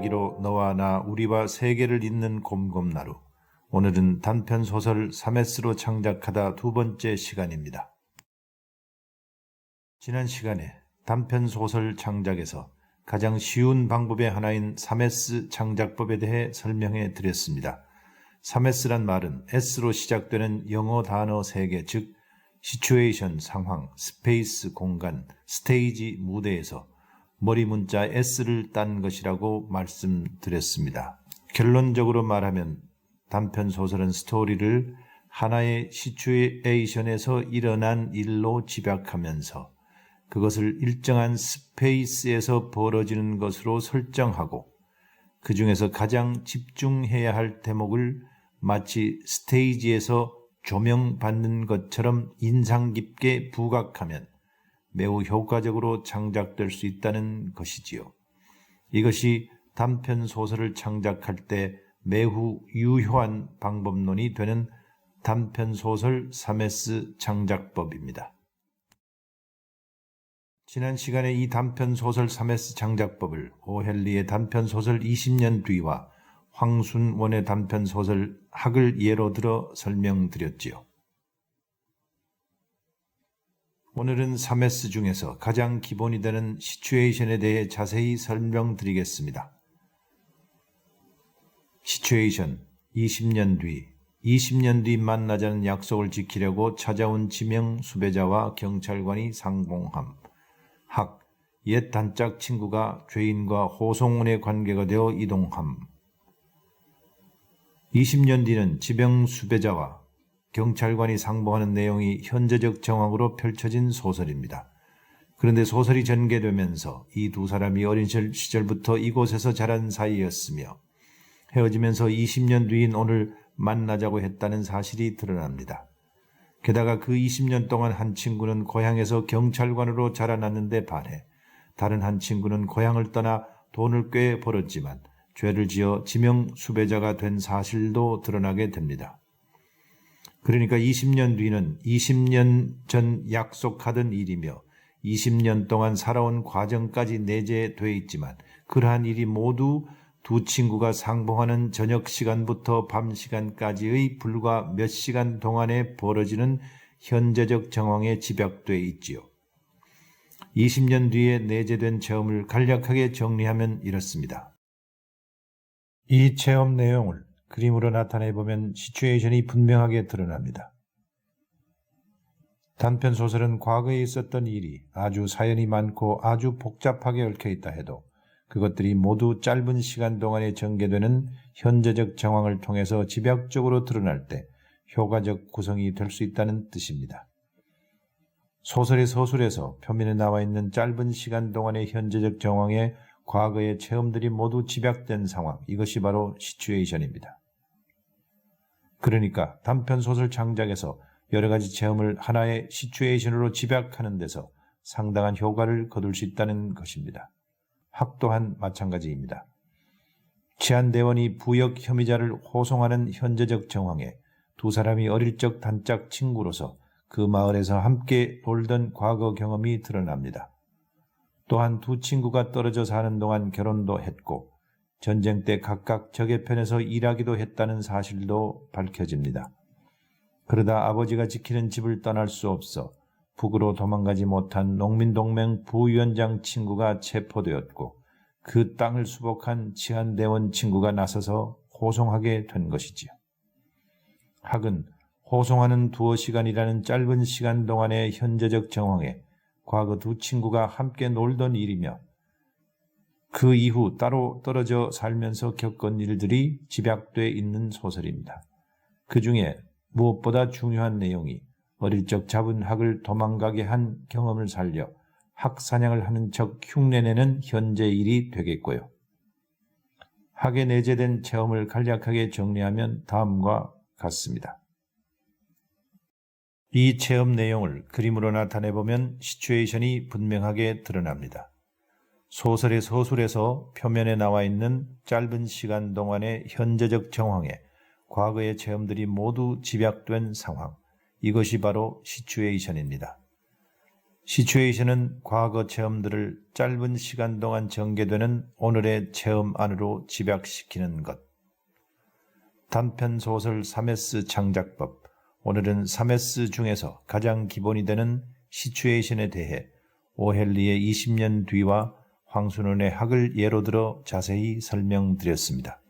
이야기로 너와 나 우리와 세계를 잇는 곰곰나루. 오늘은 단편 소설 3S로 창작하다 두 번째 시간입니다. 지난 시간에 단편 소설 창작에서 가장 쉬운 방법의 하나인 3S 창작법에 대해 설명해 드렸습니다. 3S란 말은 S로 시작되는 영어 단어 3개, 즉 시츄에이션, 상황, 스페이스, 공간, 스테이지, 무대에서 머리 문자 S를 딴 것이라고 말씀드렸습니다. 결론적으로 말하면 단편 소설은 스토리를 하나의 시츄에이션에서 일어난 일로 집약하면서 그것을 일정한 스페이스에서 벌어지는 것으로 설정하고 그 중에서 가장 집중해야 할 대목을 마치 스테이지에서 조명받는 것처럼 인상 깊게 부각하면 매우 효과적으로 창작될 수 있다는 것이지요. 이것이 단편 소설을 창작할 때 매우 유효한 방법론이 되는 단편 소설 3S 창작법입니다. 지난 시간에 이 단편 소설 3S 창작법을 오헨리의 단편 소설 20년 뒤와 황순원의 단편 소설 학을 예로 들어 설명드렸지요. 오늘은 3S 중에서 가장 기본이 되는 시츄에이션에 대해 자세히 설명드리겠습니다. 시츄에이션, 20년 뒤 만나자는 약속을 지키려고 찾아온 지명 수배자와 경찰관이 상봉함. 학, 옛 단짝 친구가 죄인과 호송원의 관계가 되어 이동함. 20년 뒤는 지명 수배자와 경찰관이 상봉하는 내용이 현재적 정황으로 펼쳐진 소설입니다. 그런데 소설이 전개되면서 이 두 사람이 어린 시절부터 이곳에서 자란 사이였으며 헤어지면서 20년 뒤인 오늘 만나자고 했다는 사실이 드러납니다. 게다가 그 20년 동안 한 친구는 고향에서 경찰관으로 자라났는데 반해 다른 한 친구는 고향을 떠나 돈을 꽤 벌었지만 죄를 지어 지명 수배자가 된 사실도 드러나게 됩니다. 그러니까 20년 뒤는 20년 전 약속하던 일이며 20년 동안 살아온 과정까지 내재되어 있지만 그러한 일이 모두 두 친구가 상봉하는 저녁 시간부터 밤 시간까지의 불과 몇 시간 동안에 벌어지는 현재적 정황에 집약되어 있지요. 20년 뒤에 내재된 체험을 간략하게 정리하면 이렇습니다. 이 체험 내용을 그림으로 나타내보면 시츄에이션이 분명하게 드러납니다. 단편 소설은 과거에 있었던 일이 아주 사연이 많고 아주 복잡하게 얽혀있다 해도 그것들이 모두 짧은 시간 동안에 전개되는 현재적 정황을 통해서 집약적으로 드러날 때 효과적 구성이 될 수 있다는 뜻입니다. 소설의 서술에서 표면에 나와 있는 짧은 시간 동안의 현재적 정황에 과거의 체험들이 모두 집약된 상황, 이것이 바로 시츄에이션입니다. 그러니까 단편 소설 창작에서 여러 가지 체험을 하나의 시츄에이션으로 집약하는 데서 상당한 효과를 거둘 수 있다는 것입니다. 학 또한 마찬가지입니다. 치안대원이 부역 혐의자를 호송하는 현재적 정황에 두 사람이 어릴 적 단짝 친구로서 그 마을에서 함께 놀던 과거 경험이 드러납니다. 또한 두 친구가 떨어져 사는 동안 결혼도 했고 전쟁 때 각각 적의 편에서 일하기도 했다는 사실도 밝혀집니다. 그러다 아버지가 지키는 집을 떠날 수 없어 북으로 도망가지 못한 농민동맹 부위원장 친구가 체포되었고 그 땅을 수복한 치안대원 친구가 나서서 호송하게 된 것이지요. 학은 호송하는 두어 시간이라는 짧은 시간 동안의 현재적 정황에 과거 두 친구가 함께 놀던 일이며 그 이후 따로 떨어져 살면서 겪은 일들이 집약되어 있는 소설입니다. 그 중에 무엇보다 중요한 내용이 어릴 적 잡은 학을 도망가게 한 경험을 살려 학 사냥을 하는 척 흉내내는 현재 일이 되겠고요. 학에 내재된 체험을 간략하게 정리하면 다음과 같습니다. 이 체험 내용을 그림으로 나타내보면 시츄에이션이 분명하게 드러납니다. 소설의 서술에서 표면에 나와 있는 짧은 시간 동안의 현재적 정황에 과거의 체험들이 모두 집약된 상황, 이것이 바로 시츄에이션입니다. 시츄에이션은 과거 체험들을 짧은 시간 동안 전개되는 오늘의 체험 안으로 집약시키는 것. 단편 소설 3S 창작법. 오늘은 3S 중에서 가장 기본이 되는 시츄에이션에 대해 오헨리의 20년 뒤와 황순원의 학을 예로 들어 자세히 설명드렸습니다.